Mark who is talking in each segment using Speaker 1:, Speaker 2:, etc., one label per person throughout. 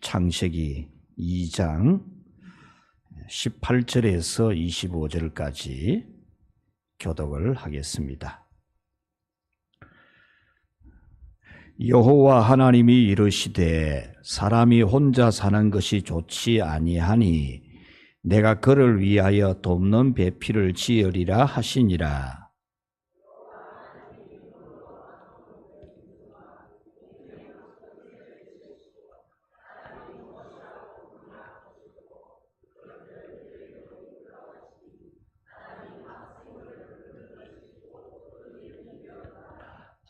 Speaker 1: 창세기 2장 18절에서 25절까지 교독을 하겠습니다. 여호와 하나님이 이르시되 사람이 혼자 사는 것이 좋지 아니하니 내가 그를 위하여 돕는 배필을 지으리라 하시니라.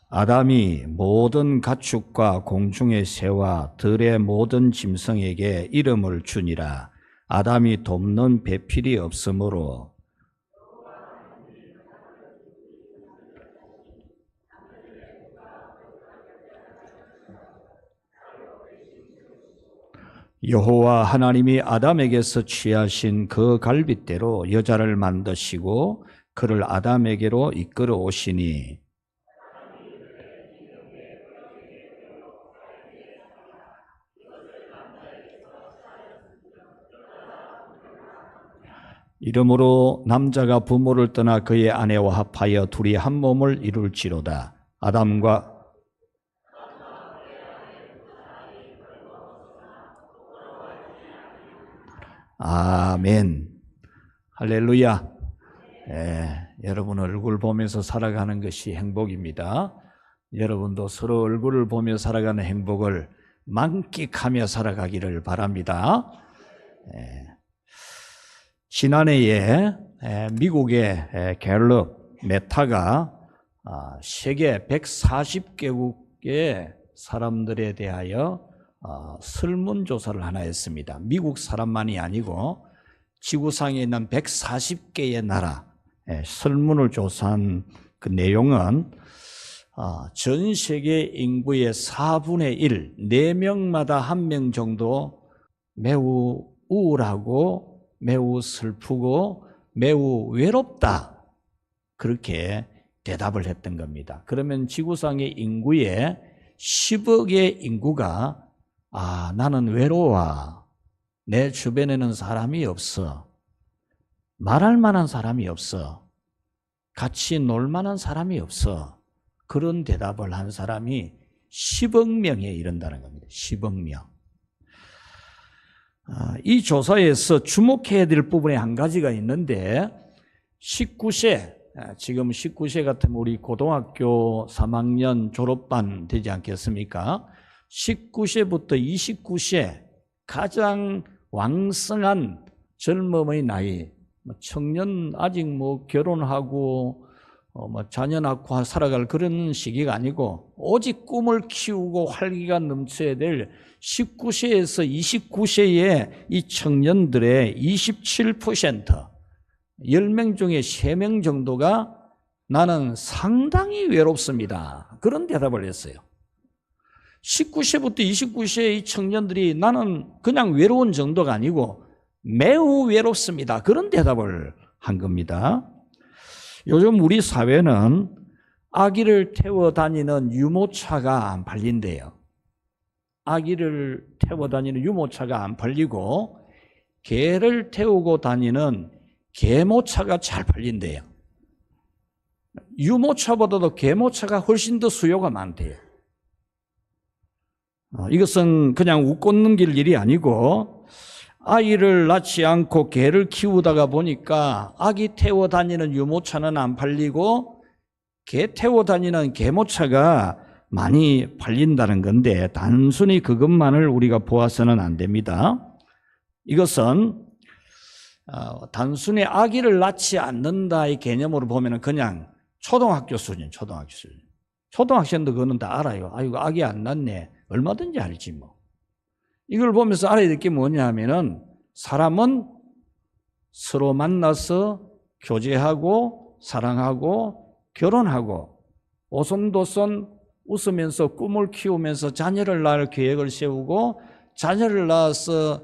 Speaker 1: 아담이 모든 가축과 공중의 새와 들의 모든 짐승에게 이름을 주니라. 아담이 돕는 배필이 없으므로 여호와 하나님이 아담에게서 취하신 그 갈빗대로 여자를 만드시고 그를 아담에게로 이끌어 오시니 이러므로 남자가 부모를 떠나 그의 아내와 합하여 둘이 한 몸을 이룰지로다. 아담과 아멘. 할렐루야. 여러분 얼굴 보면서 살아가는 것이 행복입니다. 여러분도 서로 얼굴을 보며 살아가는 행복을 만끽하며 살아가기를 바랍니다. 지난해에 미국의 갤럽 메타가 세계 140개국의 사람들에 대하여 설문조사를 하나 했습니다. 미국 사람만이 아니고 지구상에 있는 140개의 나라 설문을 조사한 그 내용은 전 세계 인구의 4분의 1, 4명마다 1명 정도 매우 우울하고 매우 슬프고 매우 외롭다, 그렇게 대답을 했던 겁니다. 그러면 지구상의 인구의 10억의 인구가 나는 외로워, 내 주변에는 사람이 없어, 말할 만한 사람이 없어, 같이 놀 만한 사람이 없어, 그런 대답을 한 사람이 10억 명에 이른다는 겁니다. 10억 명. 이 조사에서 주목해야 될 부분에 한 가지가 있는데 19세, 지금 19세 같으면 우리 고등학교 3학년 졸업반 되지 않겠습니까? 19세부터 29세 가장 왕성한 젊음의 나이, 청년 아직 결혼하고 자녀 낳고 살아갈 그런 시기가 아니고 오직 꿈을 키우고 활기가 넘쳐야 될 19세에서 29세의 이 청년들의 27%, 10명 중에 3명 정도가 나는 상당히 외롭습니다, 그런 대답을 했어요. 19세부터 29세의 이 청년들이 나는 그냥 외로운 정도가 아니고 매우 외롭습니다, 그런 대답을 한 겁니다. 요즘 우리 사회는 아기를 태워 다니는 유모차가 안 팔린대요. 아기를 태워 다니는 유모차가 안 팔리고 개를 태우고 다니는 개모차가 잘 팔린대요. 유모차보다도 개모차가 훨씬 더 수요가 많대요. 이것은 그냥 웃고 넘길 일이 아니고 아이를 낳지 않고 개를 키우다가 보니까 아기 태워 다니는 유모차는 안 팔리고 개 태워 다니는 개모차가 많이 팔린다는 건데 단순히 그것만을 우리가 보아서는 안 됩니다. 이것은 단순히 아기를 낳지 않는다의 개념으로 보면 그냥 초등학교 수준. 초등학생도 그거는 다 알아요. 아이고 아기 안 낳네, 얼마든지 알지 뭐. 이걸 보면서 알아야 될 게 뭐냐 하면은 사람은 서로 만나서 교제하고 사랑하고 결혼하고 오손도손 웃으면서 꿈을 키우면서 자녀를 낳을 계획을 세우고 자녀를 낳아서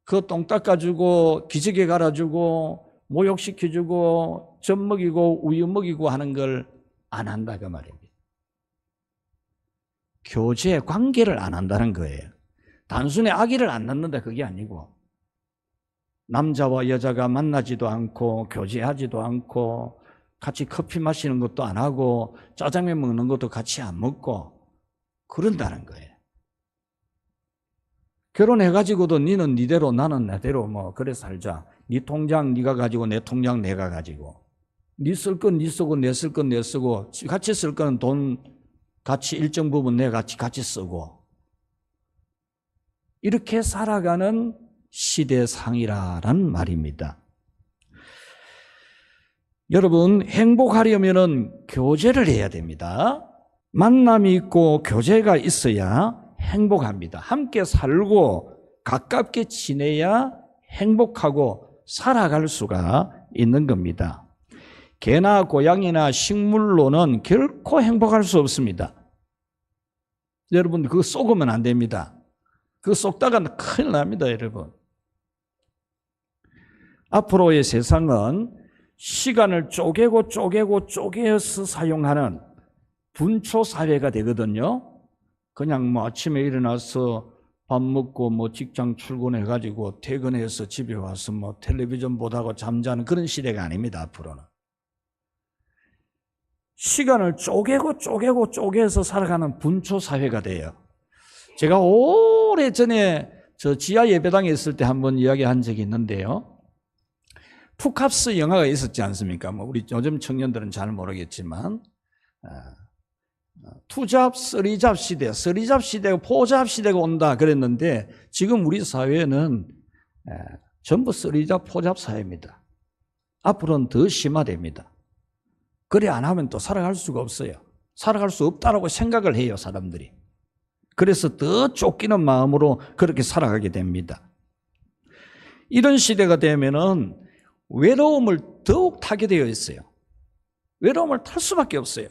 Speaker 1: 그 똥 닦아주고 기저귀 갈아주고 목욕시켜주고 젖 먹이고 우유 먹이고 하는 걸 안 한다 그 말입니다. 교제 관계를 안 한다는 거예요. 단순히 아기를 안 낳는다 그게 아니고 남자와 여자가 만나지도 않고 교제하지도 않고 같이 커피 마시는 것도 안 하고 짜장면 먹는 것도 같이 안 먹고 그런다는 거예요. 결혼해가지고도 니는 니대로 나는 나대로 뭐 그래 살자. 니 통장 니가 가지고 내 통장 내가 가지고 니 쓸 건 니 쓰고 내 쓸 건 내 쓰고 같이 쓸 거는 돈 같이 일정 부분 내 같이 쓰고 이렇게 살아가는 시대상이라는 말입니다. 여러분 행복하려면은 교제를 해야 됩니다. 만남이 있고 교제가 있어야 행복합니다. 함께 살고 가깝게 지내야 행복하고 살아갈 수가 있는 겁니다. 개나 고양이나 식물로는 결코 행복할 수 없습니다. 여러분 그거 속으면 안 됩니다. 그거 속다가 큰일 납니다, 여러분. 앞으로의 세상은 시간을 쪼개서 사용하는 분초 사회가 되거든요. 그냥 뭐 아침에 일어나서 밥 먹고 뭐 직장 출근해가지고 퇴근해서 집에 와서 뭐 텔레비전 보다가 잠자는 그런 시대가 아닙니다, 앞으로는. 시간을 쪼개서 살아가는 분초 사회가 돼요. 제가 오래전에 저 지하 예배당에 있을 때 한번 이야기한 적이 있는데요. 푸캅스 영화가 있었지 않습니까? 뭐 우리 요즘 청년들은 잘 모르겠지만 투잡, 쓰리잡 시대, 쓰리잡 시대가 포잡 시대가 온다 그랬는데 지금 우리 사회는 전부 쓰리잡, 포잡 사회입니다. 앞으로는 더 심화됩니다. 그래 안 하면 또 살아갈 수가 없어요. 살아갈 수 없다라고 생각을 해요, 사람들이. 그래서 더 쫓기는 마음으로 그렇게 살아가게 됩니다. 이런 시대가 되면은 외로움을 더욱 타게 되어 있어요. 외로움을 탈 수밖에 없어요.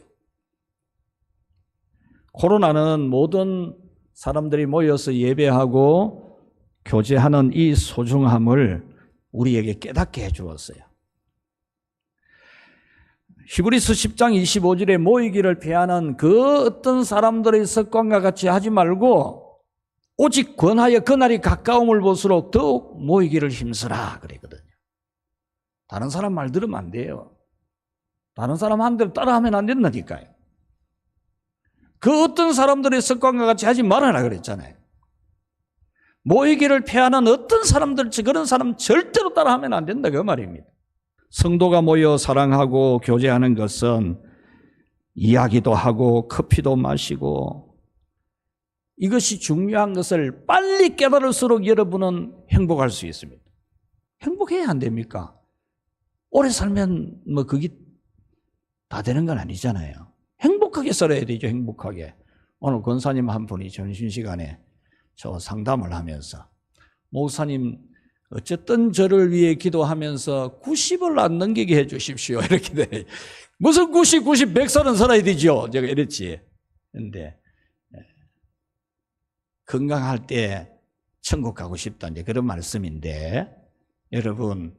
Speaker 1: 코로나는 모든 사람들이 모여서 예배하고 교제하는 이 소중함을 우리에게 깨닫게 해주었어요. 히브리서 10장 25절에 모이기를 피하는 그 어떤 사람들의 습관과 같이 하지 말고 오직 권하여 그날이 가까움을 볼수록 더욱 모이기를 힘쓰라 그랬거든요. 다른 사람 말 들으면 안 돼요. 다른 사람 한 대로 따라하면 안 된다니까요. 그 어떤 사람들의 습관과 같이 하지 말아라 그랬잖아요. 모이기를 피하는 어떤 사람들, 그런 사람 절대로 따라하면 안 된다 그 말입니다. 성도가 모여 사랑하고 교제하는 것은 이야기도 하고 커피도 마시고 이것이 중요한 것을 빨리 깨달을수록 여러분은 행복할 수 있습니다. 행복해야 안 됩니까? 오래 살면 뭐 그게 다 되는 건 아니잖아요. 행복하게 살아야 되죠, 행복하게. 오늘 권사님 한 분이 점심시간에 저 상담을 하면서 목사님 어쨌든 저를 위해 기도하면서 90을 안 넘기게 해 주십시오. 이렇게 돼. 무슨 90, 100살은 살아야 되죠. 제가 이랬지. 그런데 건강할 때 천국 가고 싶다. 이제 그런 말씀인데 여러분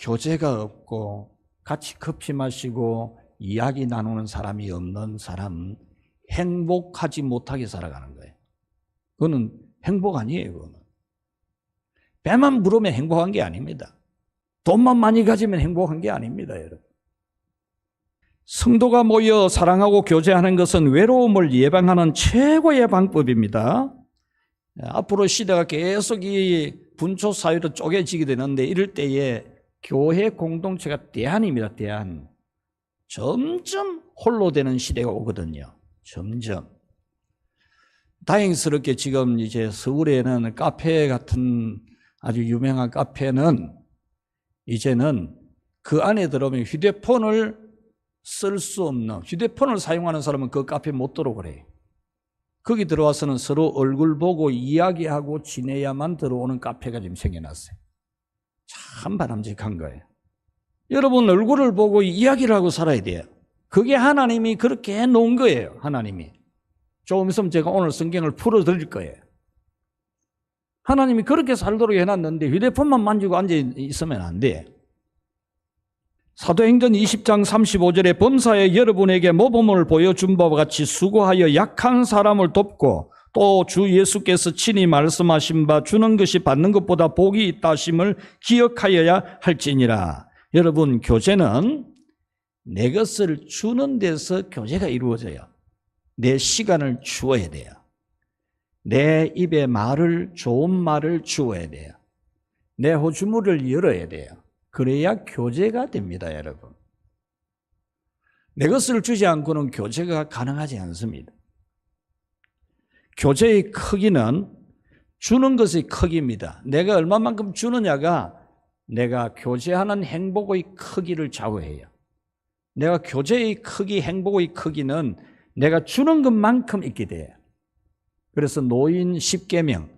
Speaker 1: 교제가 없고 같이 커피 마시고 이야기 나누는 사람이 없는 사람 행복하지 못하게 살아가는 거예요. 그거는 행복 아니에요. 그거는. 배만 부르면 행복한 게 아닙니다. 돈만 많이 가지면 행복한 게 아닙니다, 여러분. 성도가 모여 사랑하고 교제하는 것은 외로움을 예방하는 최고의 방법입니다. 앞으로 시대가 계속 이 분초 사회로 쪼개지게 되는데 이럴 때에 교회 공동체가 대안입니다, 대안. 점점 홀로 되는 시대가 오거든요. 점점. 다행스럽게 지금 이제 서울에는 카페 같은 아주 유명한 카페는 이제는 그 안에 들어오면 휴대폰을 쓸 수 없는, 휴대폰을 사용하는 사람은 그 카페 못 들어오고 그래요. 거기 들어와서는 서로 얼굴 보고 이야기하고 지내야만 들어오는 카페가 지금 생겨났어요. 참 바람직한 거예요. 여러분 얼굴을 보고 이야기를 하고 살아야 돼요. 그게 하나님이 그렇게 해놓은 거예요. 하나님이. 조금 있으면 제가 오늘 성경을 풀어드릴 거예요. 하나님이 그렇게 살도록 해놨는데 휴대폰만 만지고 앉아 있으면 안 돼. 사도행전 20장 35절에 범사에 여러분에게 모범을 보여준 바와 같이 수고하여 약한 사람을 돕고 또 주 예수께서 친히 말씀하신 바 주는 것이 받는 것보다 복이 있다 하심을 기억하여야 할지니라. 여러분, 교제는 내 것을 주는 데서 교제가 이루어져요. 내 시간을 주어야 돼요. 내 입에 좋은 말을 주어야 돼요. 내 호주머니를 열어야 돼요. 그래야 교제가 됩니다, 여러분. 내 것을 주지 않고는 교제가 가능하지 않습니다. 교제의 크기는 주는 것의 크기입니다. 내가 얼마만큼 주느냐가 내가 교제하는 행복의 크기를 좌우해요. 내가 교제의 크기, 행복의 크기는 내가 주는 것만큼 있게 돼요. 그래서 노인 10계명,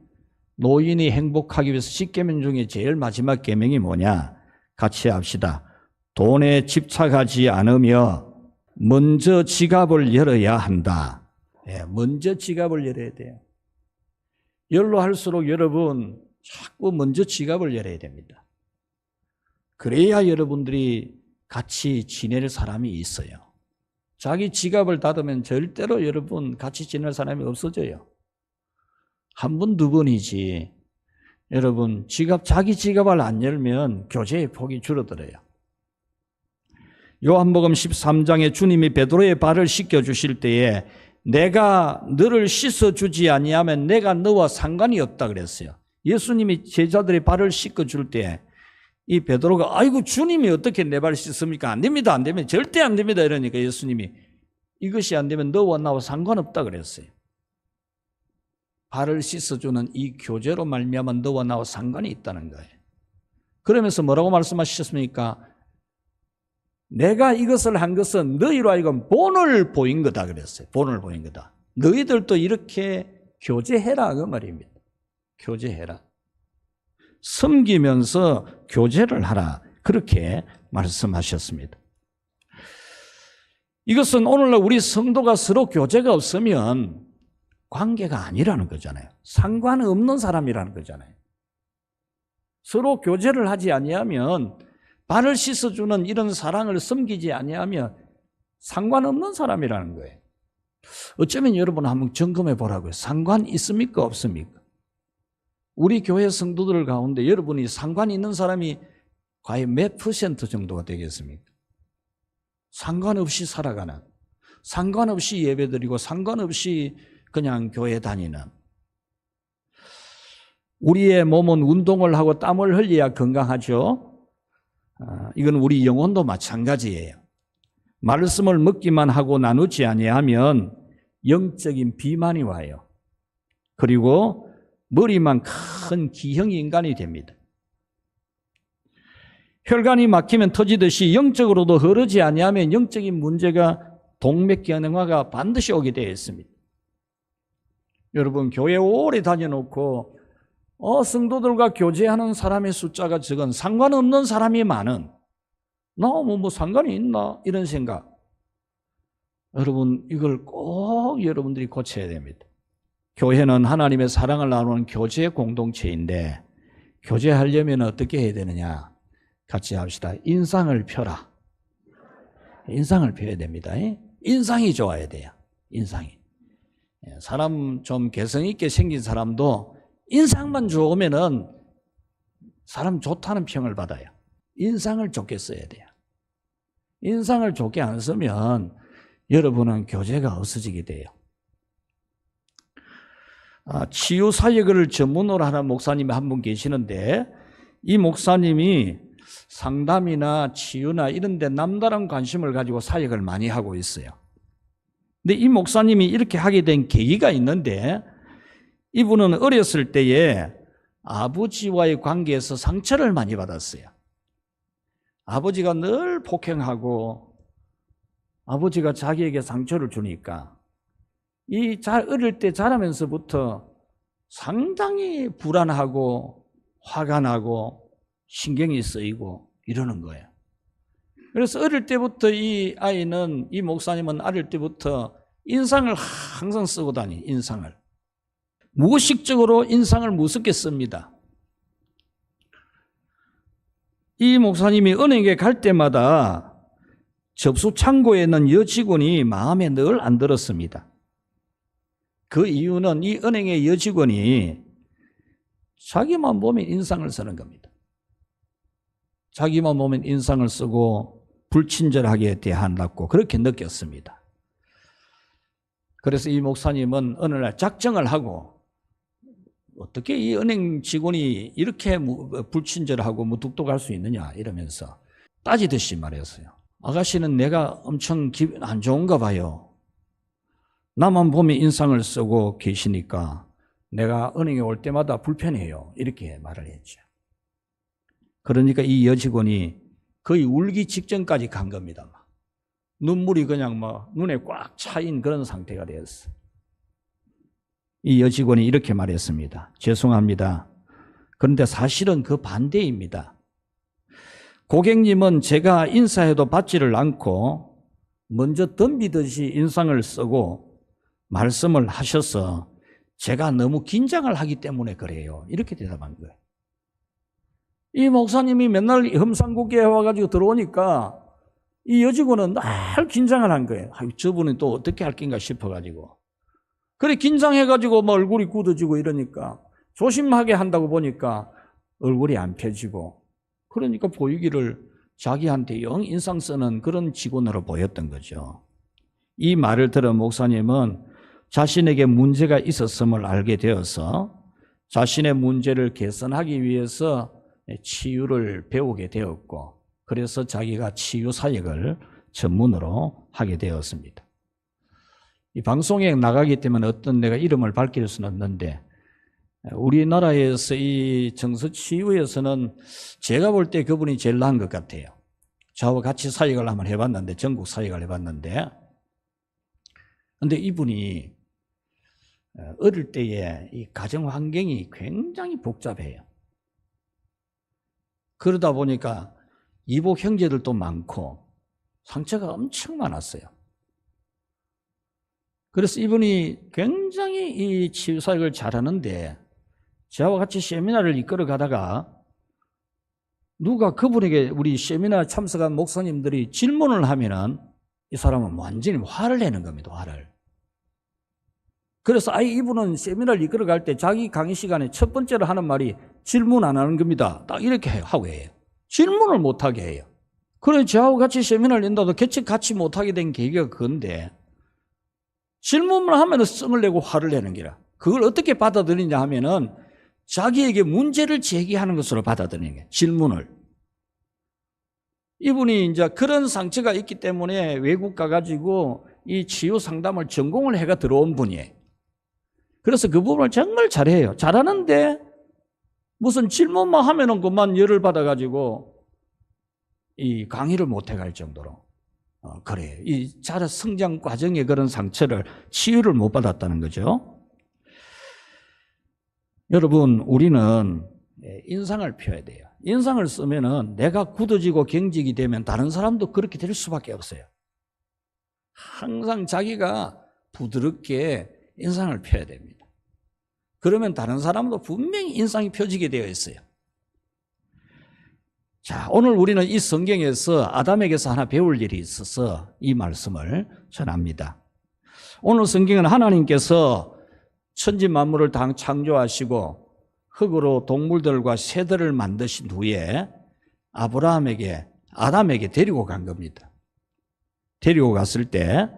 Speaker 1: 노인이 행복하기 위해서 10계명 중에 제일 마지막 계명이 뭐냐? 같이 합시다. 돈에 집착하지 않으며 먼저 지갑을 열어야 한다. 먼저 지갑을 열어야 돼요. 열로 할수록 여러분 자꾸 먼저 지갑을 열어야 됩니다. 그래야 여러분들이 같이 지낼 사람이 있어요. 자기 지갑을 닫으면 절대로 여러분 같이 지낼 사람이 없어져요. 한 번, 두 번이지. 여러분, 자기 지갑을 안 열면 교제의 폭이 줄어들어요. 요한복음 13장에 주님이 베드로의 발을 씻겨주실 때에 내가 너를 씻어주지 아니하면 내가 너와 상관이 없다 그랬어요. 예수님이 제자들의 발을 씻겨줄 때 이 베드로가 아이고 주님이 어떻게 내 발을 씻습니까? 안 됩니다. 안 됩니다. 절대 안 됩니다. 이러니까 예수님이 이것이 안 되면 너와 나와 상관없다 그랬어요. 발을 씻어주는 이 교제로 말미암아 너와 나와 상관이 있다는 거예요. 그러면서 뭐라고 말씀하셨습니까? 내가 이것을 한 것은 너희로 하여금 본을 보인 거다 그랬어요. 본을 보인 거다. 너희들도 이렇게 교제해라 그 말입니다. 교제해라. 섬기면서 교제를 하라. 그렇게 말씀하셨습니다. 이것은 오늘날 우리 성도가 서로 교제가 없으면 관계가 아니라는 거잖아요. 상관없는 사람이라는 거잖아요. 서로 교제를 하지 아니하면 발을 씻어주는 이런 사랑을 섬기지 아니하면 상관없는 사람이라는 거예요. 어쩌면 여러분 한번 점검해 보라고요. 상관 있습니까? 없습니까? 우리 교회 성도들 가운데 여러분이 상관 있는 사람이 과연 몇 퍼센트 정도가 되겠습니까? 상관없이 살아가는, 상관없이 예배드리고 상관없이 그냥 교회 다니는. 우리의 몸은 운동을 하고 땀을 흘려야 건강하죠. 이건 우리 영혼도 마찬가지예요. 말씀을 먹기만 하고 나누지 아니하면 영적인 비만이 와요. 그리고 머리만 큰 기형 인간이 됩니다. 혈관이 막히면 터지듯이 영적으로도 흐르지 아니하면 영적인 문제가 동맥경화가 반드시 오게 되어 있습니다. 여러분 교회 오래 다녀놓고 성도들과 교제하는 사람의 숫자가 적은 상관없는 사람이 많은 나 뭐 상관이 있나 이런 생각. 여러분 이걸 꼭 여러분들이 고쳐야 됩니다. 교회는 하나님의 사랑을 나누는 교제 공동체인데 교제하려면 어떻게 해야 되느냐? 같이 합시다. 인상을 펴라. 인상을 펴야 됩니다. 인상이 좋아야 돼요. 인상이. 사람 좀 개성 있게 생긴 사람도 인상만 좋으면은 사람 좋다는 평을 받아요. 인상을 좋게 써야 돼요. 인상을 좋게 안 쓰면 여러분은 교제가 없어지게 돼요. 치유 사역을 전문으로 하는 목사님이 한 분 계시는데 이 목사님이 상담이나 치유나 이런 데 남다른 관심을 가지고 사역을 많이 하고 있어요. 근데 이 목사님이 이렇게 하게 된 계기가 있는데 이분은 어렸을 때에 아버지와의 관계에서 상처를 많이 받았어요. 아버지가 늘 폭행하고 아버지가 자기에게 상처를 주니까 어릴 때 자라면서부터 상당히 불안하고 화가 나고 신경이 쓰이고 이러는 거예요. 그래서 어릴 때부터 이 목사님은 어릴 때부터 인상을 항상 쓰고 인상을. 무의식적으로 인상을 무섭게 씁니다. 이 목사님이 은행에 갈 때마다 접수 창고에 있는 여직원이 마음에 늘 안 들었습니다. 그 이유는 이 은행의 여직원이 자기만 보면 인상을 쓰는 겁니다. 자기만 보면 인상을 쓰고 불친절하게 대한다고 그렇게 느꼈습니다. 그래서 이 목사님은 어느 날 작정을 하고 어떻게 이 은행 직원이 이렇게 불친절하고 무뚝뚝할 수 있느냐 이러면서 따지듯이 말했어요. 아가씨는 내가 엄청 기분 안 좋은가 봐요. 나만 보면 인상을 쓰고 계시니까 내가 은행에 올 때마다 불편해요. 이렇게 말을 했죠. 그러니까 이 여직원이 거의 울기 직전까지 간 겁니다. 눈물이 그냥 눈에 꽉 차인 그런 상태가 되었어요. 이 여직원이 이렇게 말했습니다. 죄송합니다. 그런데 사실은 그 반대입니다. 고객님은 제가 인사해도 받지를 않고 먼저 덤비듯이 인상을 쓰고 말씀을 하셔서 제가 너무 긴장을 하기 때문에 그래요. 이렇게 대답한 거예요. 이 목사님이 맨날 험상궂게 와가지고 들어오니까 이 여직원은 늘 긴장을 한 거예요. 저분은 또 어떻게 할 낀가 싶어가지고. 그래 긴장해가지고 얼굴이 굳어지고 이러니까 조심하게 한다고 보니까 얼굴이 안 펴지고 그러니까 보이기를 자기한테 영 인상 쓰는 그런 직원으로 보였던 거죠. 이 말을 들은 목사님은 자신에게 문제가 있었음을 알게 되어서 자신의 문제를 개선하기 위해서 치유를 배우게 되었고 그래서 자기가 치유 사역을 전문으로 하게 되었습니다. 이 방송에 나가기 때문에 어떤 내가 이름을 밝힐 수는 없는데 우리나라에서 이 정서치유에서는 제가 볼 때 그분이 제일 나은 것 같아요. 저하고 같이 사역을 한번 해봤는데 전국 사역을 해봤는데 근데 이분이 어릴 때에 이 가정 환경이 굉장히 복잡해요. 그러다 보니까 이복 형제들도 많고 상처가 엄청 많았어요. 그래서 이분이 굉장히 이 치유사역을 잘하는데 저와 같이 세미나를 이끌어 가다가 누가 그분에게 우리 세미나 참석한 목사님들이 질문을 하면은 이 사람은 완전히 화를 내는 겁니다. 화를. 그래서 아예 이분은 세미나를 이끌어 갈 때 자기 강의 시간에 첫 번째로 하는 말이 질문 안 하는 겁니다. 딱 이렇게 하고 해요. 질문을 못하게 해요. 그래 저하고 같이 세미나를 낸다도 같이 못하게 된 계기가 그건데 질문을 하면 성을 내고 화를 내는 기라. 그걸 어떻게 받아들이냐 하면은 자기에게 문제를 제기하는 것으로 받아들이는 거예요. 질문을. 이분이 이제 그런 상처가 있기 때문에 외국 가가지고 이 치유 상담을 전공을 해가 들어온 분이에요. 그래서 그 부분을 정말 잘해요. 잘하는데 무슨 질문만 하면은 그만 열을 받아가지고 이 강의를 못 해갈 정도로 그래요. 이 자라 성장 과정에 그런 상처를 치유를 못 받았다는 거죠. 여러분, 우리는 인상을 펴야 돼요. 인상을 쓰면은 내가 굳어지고 경직이 되면 다른 사람도 그렇게 될 수밖에 없어요. 항상 자기가 부드럽게 인상을 펴야 됩니다. 그러면 다른 사람도 분명히 인상이 펴지게 되어 있어요. 자, 오늘 우리는 이 성경에서 아담에게서 하나 배울 일이 있어서 이 말씀을 전합니다. 오늘 성경은 하나님께서 천지 만물을 다 창조하시고 흙으로 동물들과 새들을 만드신 후에 아담에게 데리고 간 겁니다. 데리고 갔을 때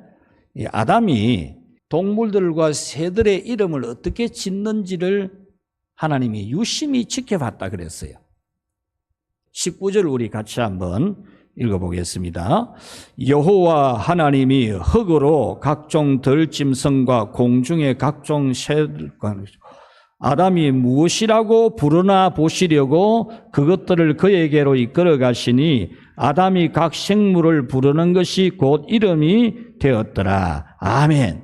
Speaker 1: 아담이 동물들과 새들의 이름을 어떻게 짓는지를 하나님이 유심히 지켜봤다 그랬어요. 19절 우리 같이 한번 읽어보겠습니다. 여호와 하나님이 흙으로 각종 들짐승과 공중의 각종 새들과 아담이 무엇이라고 부르나 보시려고 그것들을 그에게로 이끌어 가시니 아담이 각 생물을 부르는 것이 곧 이름이 되었더라. 아멘.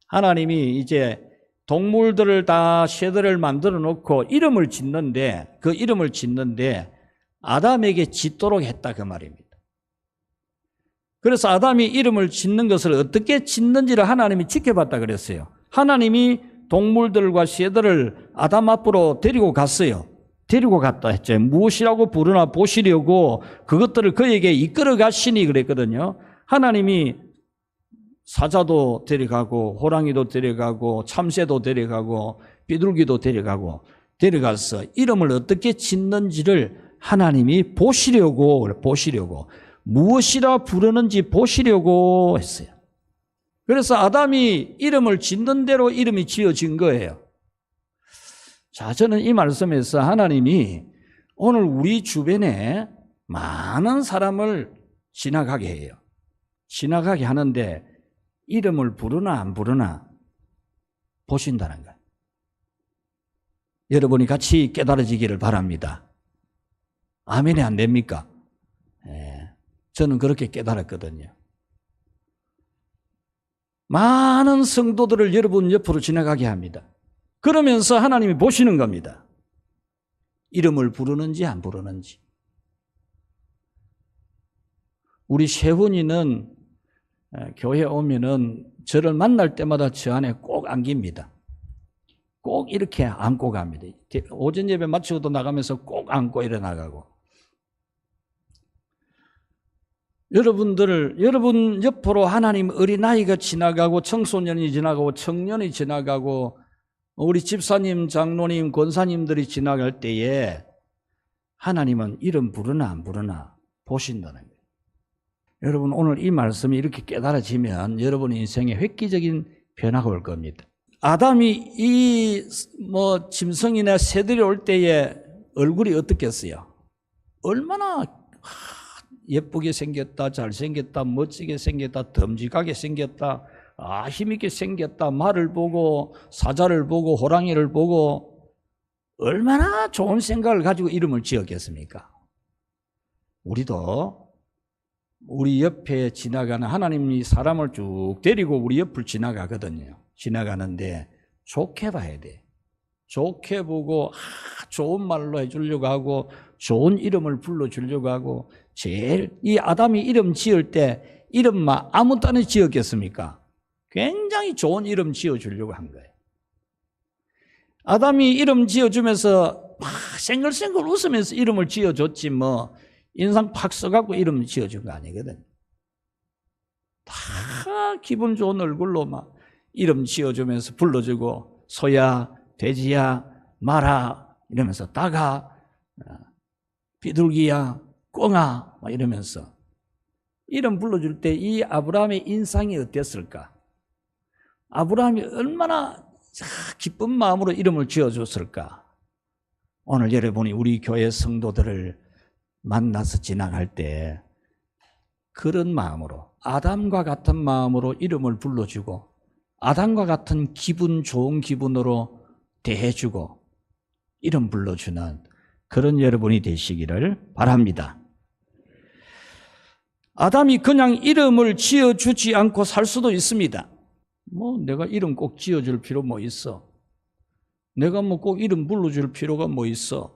Speaker 1: 하나님이 이제 동물들을 다 새들을 만들어 놓고 이름을 짓는데 그 이름을 짓는데 아담에게 짓도록 했다 그 말입니다. 그래서 아담이 이름을 짓는 것을 어떻게 짓는지를 하나님이 지켜봤다 그랬어요. 하나님이 동물들과 새들을 아담 앞으로 데리고 갔어요. 데리고 갔다 했죠. 무엇이라고 부르나 보시려고 그것들을 그에게 이끌어 가시니 그랬거든요. 하나님이 사자도 데려가고 호랑이도 데려가고 참새도 데려가고 비둘기도 데려가서 이름을 어떻게 짓는지를 하나님이 보시려고 무엇이라 부르는지 보시려고 했어요. 그래서 아담이 이름을 짓는 대로 이름이 지어진 거예요. 자, 저는 이 말씀에서 하나님이 오늘 우리 주변에 많은 사람을 지나가게 해요. 지나가게 하는데 이름을 부르나 안 부르나 보신다는 거예요. 여러분이 같이 깨달아지기를 바랍니다. 아멘이 안 됩니까? 저는 그렇게 깨달았거든요. 많은 성도들을 여러분 옆으로 지나가게 합니다. 그러면서 하나님이 보시는 겁니다. 이름을 부르는지 안 부르는지. 우리 세훈이는 교회 오면은 저를 만날 때마다 저 안에 꼭 안깁니다. 꼭 이렇게 안고 갑니다. 오전 예배 마치고도 나가면서 꼭 안고 일어나가고. 여러분 옆으로 하나님 어린아이가 지나가고 청소년이 지나가고 청년이 지나가고 우리 집사님, 장로님, 권사님들이 지나갈 때에 하나님은 이름 부르나 안 부르나 보신다는 거예요. 여러분 오늘 이 말씀이 이렇게 깨달아지면 여러분 인생에 획기적인 변화가 올 겁니다. 아담이 짐승이나 새들이 올 때에 얼굴이 어떻겠어요? 얼마나 예쁘게 생겼다, 잘생겼다, 멋지게 생겼다, 듬직하게 생겼다, 힘있게 생겼다, 말을 보고 사자를 보고 호랑이를 보고 얼마나 좋은 생각을 가지고 이름을 지었겠습니까? 우리도 우리 옆에 지나가는 하나님이 사람을 쭉 데리고 우리 옆을 지나가거든요. 지나가는데 좋게 봐야 돼. 좋게 보고 좋은 말로 해주려고 하고 좋은 이름을 불러주려고 하고 제일 이 아담이 이름 지을 때 이름만 아무 딴에 지었겠습니까? 굉장히 좋은 이름 지어주려고 한 거예요. 아담이 이름 지어주면서 막 생글생글 웃으면서 이름을 지어줬지 인상 팍 써갖고 이름 지어준 거 아니거든. 다 기분 좋은 얼굴로 막 이름 지어주면서 불러주고 소야, 돼지야, 말아 이러면서 다가, 비둘기야, 꽁아 막 이러면서 이름 불러줄 때 이 아브라함의 인상이 어땠을까? 아브라함이 얼마나 기쁜 마음으로 이름을 지어줬을까? 오늘 여러분이 우리 교회 성도들을 만나서 지나갈 때 그런 마음으로 아담과 같은 마음으로 이름을 불러주고 아담과 같은 기분 좋은 기분으로 대해주고 이름 불러주는 그런 여러분이 되시기를 바랍니다. 아담이 그냥 이름을 지어주지 않고 살 수도 있습니다. 내가 이름 꼭 지어줄 필요 뭐 있어? 내가 꼭 이름 불러줄 필요가 뭐 있어?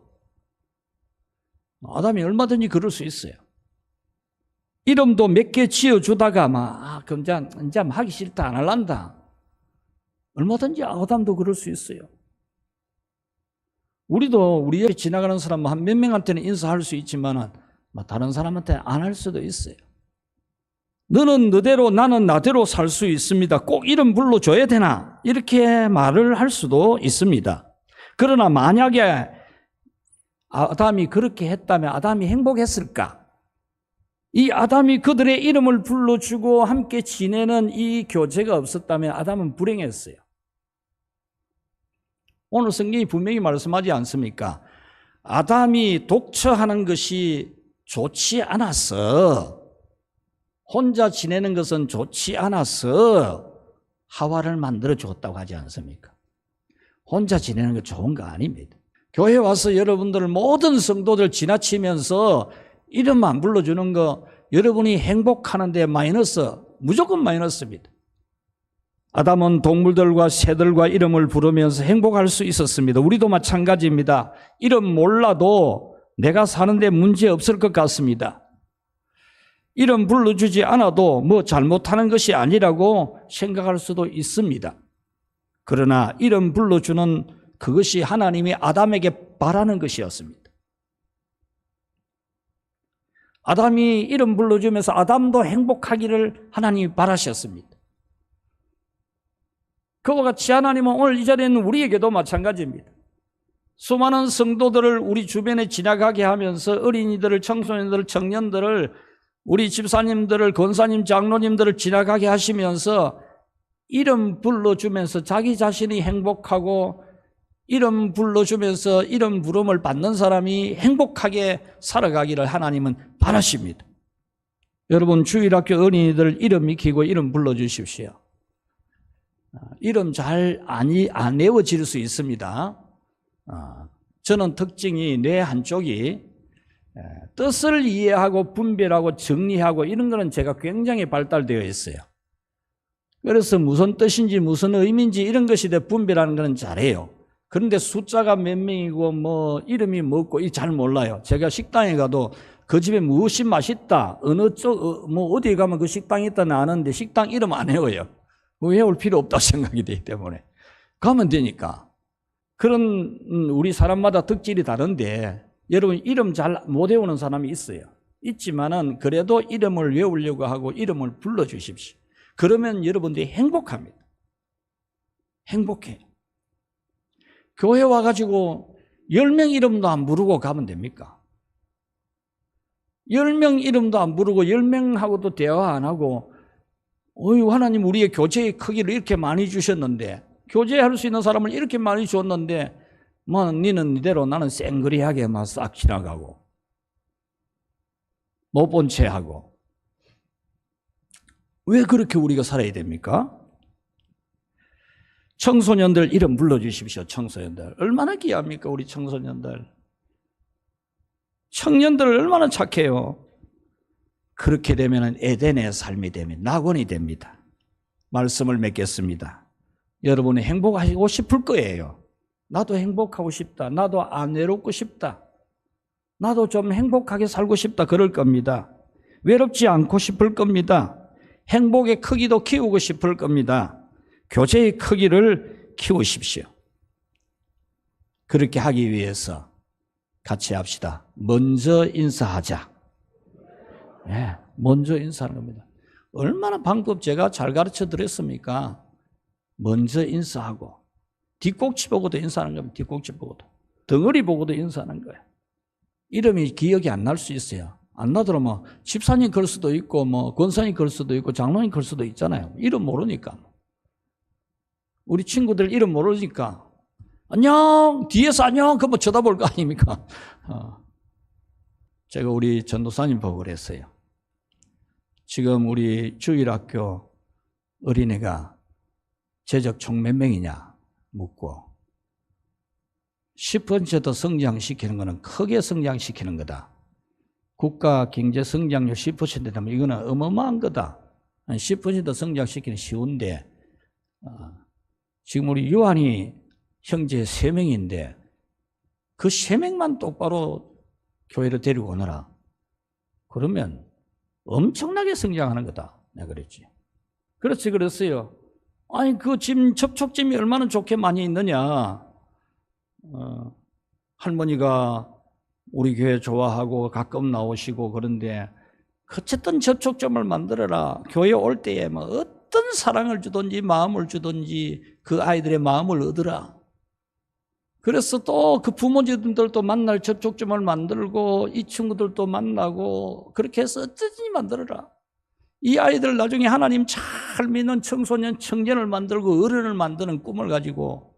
Speaker 1: 아담이 얼마든지 그럴 수 있어요. 이름도 몇 개 지어주다가 그럼 이제 하기 싫다 안 할란다. 얼마든지 아담도 그럴 수 있어요. 우리도 우리 옆에 지나가는 사람 한 몇 명한테는 인사할 수 있지만 다른 사람한테 안 할 수도 있어요. 너는 너대로 나는 나대로 살 수 있습니다. 꼭 이름 불러줘야 되나? 이렇게 말을 할 수도 있습니다. 그러나 만약에 아담이 그렇게 했다면 아담이 행복했을까? 이 아담이 그들의 이름을 불러주고 함께 지내는 이 교제가 없었다면 아담은 불행했어요. 오늘 성경이 분명히 말씀하지 않습니까? 아담이 독처하는 것이 좋지 않았어. 혼자 지내는 것은 좋지 않아서 하와를 만들어 주었다고 하지 않습니까? 혼자 지내는 거 좋은 거 아닙니다. 교회 와서 여러분들 모든 성도들 지나치면서 이름 안 불러주는 거 여러분이 행복하는데 무조건 마이너스입니다. 아담은 동물들과 새들과 이름을 부르면서 행복할 수 있었습니다. 우리도 마찬가지입니다. 이름 몰라도 내가 사는데 문제 없을 것 같습니다. 이름 불러주지 않아도 잘못하는 것이 아니라고 생각할 수도 있습니다. 그러나 이름 불러주는 그것이 하나님이 아담에게 바라는 것이었습니다. 아담이 이름 불러주면서 아담도 행복하기를 하나님이 바라셨습니다. 그와 같이 하나님은 오늘 이 자리에 있는 우리에게도 마찬가지입니다. 수많은 성도들을 우리 주변에 지나가게 하면서 어린이들을, 청소년들을, 청년들을, 우리 집사님들을, 권사님, 장로님들을 지나가게 하시면서 이름 불러주면서 자기 자신이 행복하고 이름 불러주면서 이름 부름을 받는 사람이 행복하게 살아가기를 하나님은 바라십니다. 여러분 주일학교 어린이들 이름 익히고 이름 불러주십시오. 이름 잘 안 외워질 수 있습니다. 저는 특징이 뇌 한쪽이 뜻을 이해하고 분별하고 정리하고 이런 거는 제가 굉장히 발달되어 있어요. 그래서 무슨 뜻인지 무슨 의미인지 이런 것에 대해 분별하는 거는 잘해요. 그런데 숫자가 몇 명이고 뭐 이름이 뭐고 잘 몰라요. 제가 식당에 가도 그 집에 무엇이 맛있다, 어느 쪽, 뭐 어디에 가면 그 식당이 있다는 아는데 식당 이름 안 외워요. 외울 필요 없다고 생각이 되기 때문에. 가면 되니까. 그런 우리 사람마다 덕질이 다른데 여러분 이름 잘 못 외우는 사람이 있어요. 있지만은 그래도 이름을 외우려고 하고 이름을 불러주십시오. 그러면 여러분들이 행복합니다. 행복해요. 교회 와가지고 10명 이름도 안 부르고 가면 됩니까? 10명 이름도 안 부르고 10명하고도 대화 안 하고 어휴 하나님 우리의 교제의 크기를 이렇게 많이 주셨는데 교제할 수 있는 사람을 이렇게 많이 줬는데 뭐 니는 이대로 나는 쌩그리하게 막 싹 지나가고 못 본 채 하고 왜 그렇게 우리가 살아야 됩니까? 청소년들 이름 불러주십시오. 청소년들 얼마나 귀합니까 우리 청소년들. 청년들 얼마나 착해요. 그렇게 되면 에덴의 삶이 되면 낙원이 됩니다. 말씀을 맺겠습니다. 여러분이 행복하시고 싶을 거예요. 나도 행복하고 싶다. 나도 안 외롭고 싶다. 나도 좀 행복하게 살고 싶다. 그럴 겁니다. 외롭지 않고 싶을 겁니다. 행복의 크기도 키우고 싶을 겁니다. 교제의 크기를 키우십시오. 그렇게 하기 위해서 같이 합시다. 먼저 인사하자. 네, 먼저 인사하는 겁니다. 얼마나 방법 제가 잘 가르쳐 드렸습니까? 먼저 인사하고 뒷꼭지 보고도 인사하는 겁니다. 뒷꼭지 보고도. 덩어리 보고도 인사하는 거예요. 이름이 기억이 안 날 수 있어요. 안 나더라도 뭐 집사님 걸 수도 있고 뭐 권사님 걸 수도 있고 장로님 걸 수도 있잖아요. 이름 모르니까. 우리 친구들 이름 모르니까 안녕 뒤에서 안녕 그거 뭐 쳐다볼 거 아닙니까? 제가 우리 전도사님 보고 그랬어요. 지금 우리 주일학교 어린애가 재적 총 몇 명이냐 묻고 10% 성장시키는 것은 크게 성장시키는 거다. 국가 경제 성장률 10% 되면 이거는 어마어마한 거다. 10% 성장시키는 쉬운데 지금 우리 요한이 형제 3명인데 그 3명만 똑바로 교회를 데리고 오너라. 그러면 엄청나게 성장하는 거다. 내가 그랬지. 그렇지 그랬어요. 아니 그 짐 접촉짐이 얼마나 좋게 많이 있느냐. 할머니가 우리 교회 좋아하고 가끔 나오시고 그런데 어쨌든 접촉점을 만들어라. 교회 올 때에 뭐 어떤 사랑을 주든지 마음을 주든지 그 아이들의 마음을 얻으라. 그래서 또 그 부모님들도 만날 접촉점을 만들고 이 친구들도 만나고 그렇게 해서 어쩌든지 만들어라. 이 아이들 나중에 하나님 잘 믿는 청소년, 청년을 만들고 어른을 만드는 꿈을 가지고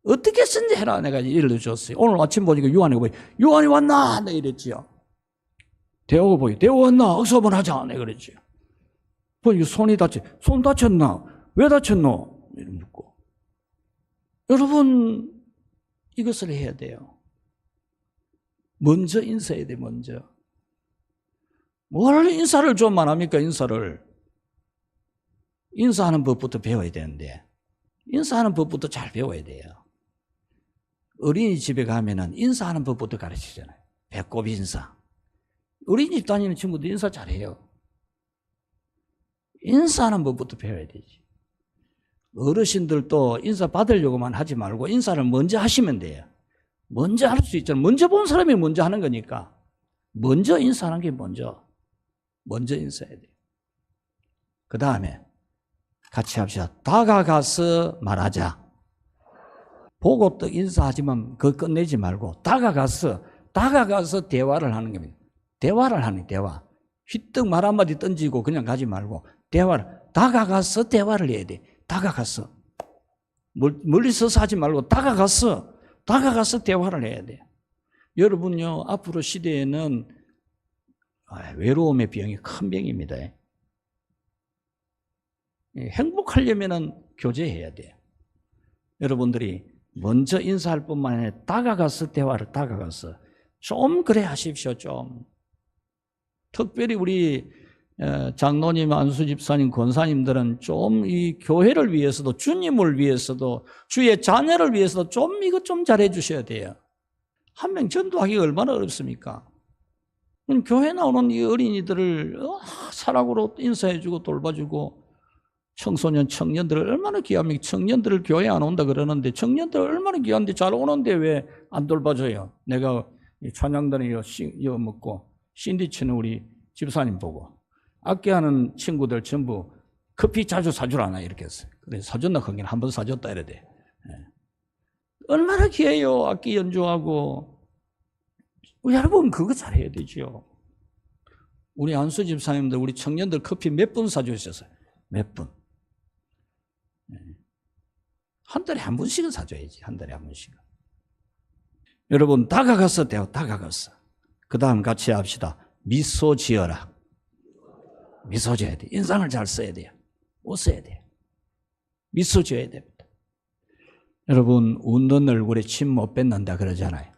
Speaker 1: 어떻게 쓴지 해라. 내가 일러줬어요. 오늘 아침 보니까 요한이가 보니 요한이 왔나? 내가 이랬지요. 대호가 보니 대호 왔나? 어서 한번 하자. 내가 그랬지요. 보니 손이 손 다쳤나? 왜 다쳤노? 이렇게 묻고. 여러분 이것을 해야 돼요. 먼저 인사해야 돼. 먼저. 뭘 인사를 좀 안 합니까? 인사하는 법부터 배워야 되는데 인사하는 법부터 잘 배워야 돼요. 어린이집에 가면은 인사하는 법부터 가르치잖아요. 배꼽 인사. 어린이집 다니는 친구들 인사 잘해요. 인사하는 법부터 배워야 되지. 어르신들도 인사 받으려고만 하지 말고 인사를 먼저 하시면 돼요. 먼저 할 수 있잖아요. 먼저 본 사람이 먼저 하는 거니까 먼저 인사하는 게 먼저 인사해야 돼요. 그 다음에 같이 합시다. 다가가서 말하자. 보고 또 인사하지만 그거 끝내지 말고 다가가서 대화를 하는 겁니다. 대화를 하는 대화. 휘떡 말 한마디 던지고 그냥 가지 말고 다가가서 대화를 해야 돼. 다가가서. 멀리서 하지 말고 다가가서 대화를 해야 돼. 여러분요, 앞으로 시대에는 외로움의 병이 큰 병입니다. 행복하려면은 교제해야 돼요. 여러분들이 먼저 인사할 뿐만 아니라 다가가서 대화를 좀 그래 하십시오. 좀 특별히 우리 장로님, 안수 집사님, 권사님들은 좀 이 교회를 위해서도 주님을 위해서도 주의 자녀를 위해서도 좀 이것 좀 잘해 주셔야 돼요. 한 명 전도하기가 얼마나 어렵습니까? 교회 나오는 이 어린이들을 사랑으로 인사해주고 돌봐주고 청소년, 청년들을 얼마나 귀합니까? 청년들을 교회 안 온다 그러는데 청년들 얼마나 귀한데 잘 오는데 왜 안 돌봐줘요? 내가 찬양단에 이어 먹고 신디 치는 우리 집사님 보고 악기하는 친구들 전부 커피 자주 사주라나 이렇게 했어요. 그래 사줬나 거기는 한번 사줬다 이래 돼. 얼마나 귀해요. 악기 연주하고. 여러분 그거 잘해야 되죠. 우리 안수 집사님들 우리 청년들 커피 몇 분 사주셨어요? 몇 분? 한 달에 한 번씩은 사줘야지. 한 달에 한 번씩은. 여러분 다가가서 그 다음 같이 합시다. 미소 지어라. 미소 지어야 돼. 인상을 잘 써야 돼요. 웃어야 돼요. 미소 지어야 됩니다. 여러분 웃는 얼굴에 침 못 뱉는다 그러잖아요.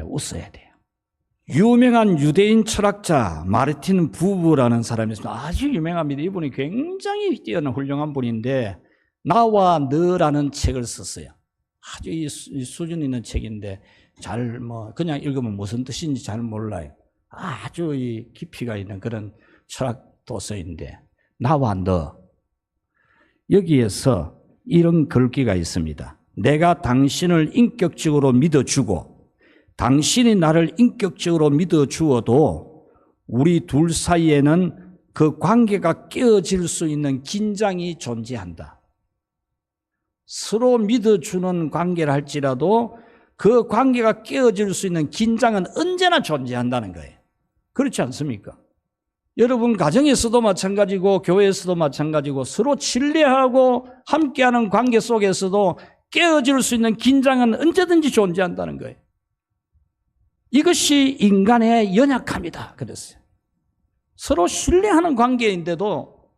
Speaker 1: 웃어야 돼요. 유명한 유대인 철학자 마르틴 부부라는 사람이 있습니다. 아주 유명합니다. 이분이 굉장히 뛰어난 훌륭한 분인데 나와 너라는 책을 썼어요. 아주 이 수준 있는 책인데 잘 그냥 읽으면 무슨 뜻인지 잘 몰라요. 아주 이 깊이가 있는 그런 철학 도서인데 나와 너 여기에서 이런 글귀가 있습니다. 내가 당신을 인격적으로 믿어주고 당신이 나를 인격적으로 믿어주어도 우리 둘 사이에는 그 관계가 깨어질 수 있는 긴장이 존재한다. 서로 믿어주는 관계를 할지라도 그 관계가 깨어질 수 있는 긴장은 언제나 존재한다는 거예요. 그렇지 않습니까? 여러분 가정에서도 마찬가지고 교회에서도 마찬가지고 서로 신뢰하고 함께하는 관계 속에서도 깨어질 수 있는 긴장은 언제든지 존재한다는 거예요. 이것이 인간의 연약함이다 그랬어요. 서로 신뢰하는 관계인데도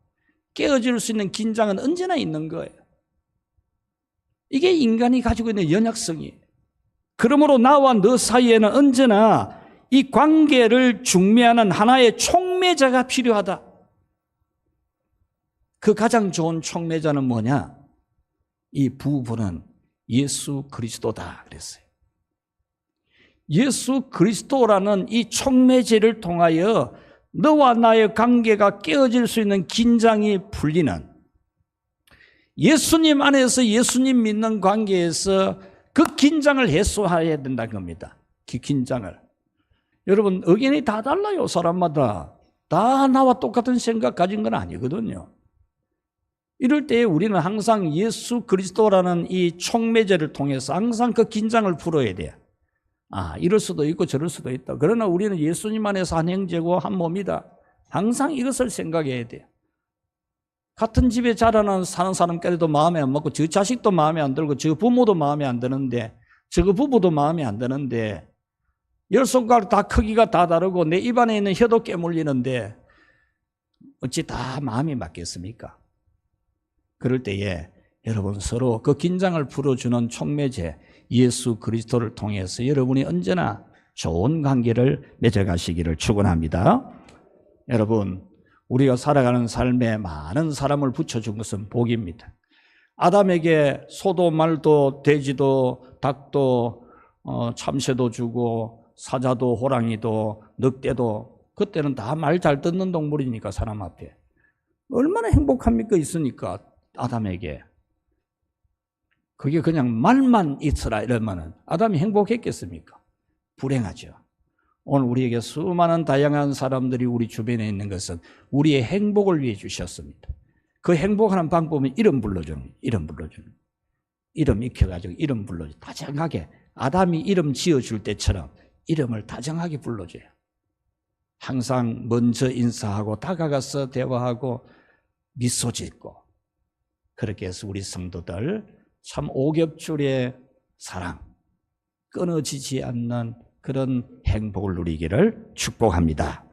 Speaker 1: 깨어질 수 있는 긴장은 언제나 있는 거예요. 이게 인간이 가지고 있는 연약성이에요. 그러므로 나와 너 사이에는 언제나 이 관계를 중매하는 하나의 촉매자가 필요하다. 그 가장 좋은 촉매자는 뭐냐? 이 부부는 예수 그리스도다 그랬어요. 예수 그리스도라는 이 촉매제를 통하여 너와 나의 관계가 깨어질 수 있는 긴장이 풀리는 예수님 안에서 예수님 믿는 관계에서 그 긴장을 해소해야 된다는 겁니다. 그 긴장을. 여러분 의견이 다 달라요. 사람마다. 다 나와 똑같은 생각 가진 건 아니거든요. 이럴 때 우리는 항상 예수 그리스도라는 이 촉매제를 통해서 항상 그 긴장을 풀어야 돼요. 이럴 수도 있고 저럴 수도 있다. 그러나 우리는 예수님 안에서 한 형제고 한 몸이다. 항상 이것을 생각해야 돼요. 같은 집에 자라는 사는 사람끼리도 마음에 안 맞고 저 자식도 마음에 안 들고 저 부모도 마음에 안 드는데 저 부부도 마음에 안 드는데 열 손가락 다 크기가 다 다르고 내 입안에 있는 혀도 깨물리는데 어찌 다 마음이 맞겠습니까? 그럴 때에 여러분 서로 그 긴장을 풀어주는 촉매제 예수 그리스도를 통해서 여러분이 언제나 좋은 관계를 맺어가시기를 축원합니다. 여러분 우리가 살아가는 삶에 많은 사람을 붙여준 것은 복입니다. 아담에게 소도 말도 돼지도 닭도 참새도 주고 사자도 호랑이도 늑대도 그때는 다 말 잘 듣는 동물이니까 사람 앞에 얼마나 행복합니까? 있으니까 아담에게 그게 그냥 말만 있으라 이러면은 아담이 행복했겠습니까? 불행하죠. 오늘 우리에게 수많은 다양한 사람들이 우리 주변에 있는 것은 우리의 행복을 위해 주셨습니다. 그 행복하는 방법은 이름 불러주는 거예요. 이름 불러주는 거예요. 이름 익혀가지고 이름 불러줘. 다정하게 아담이 이름 지어줄 때처럼 이름을 다정하게 불러줘요. 항상 먼저 인사하고 다가가서 대화하고 미소 짓고 그렇게 해서 우리 성도들 참 오겹줄의 사랑, 끊어지지 않는 그런 행복을 누리기를 축복합니다.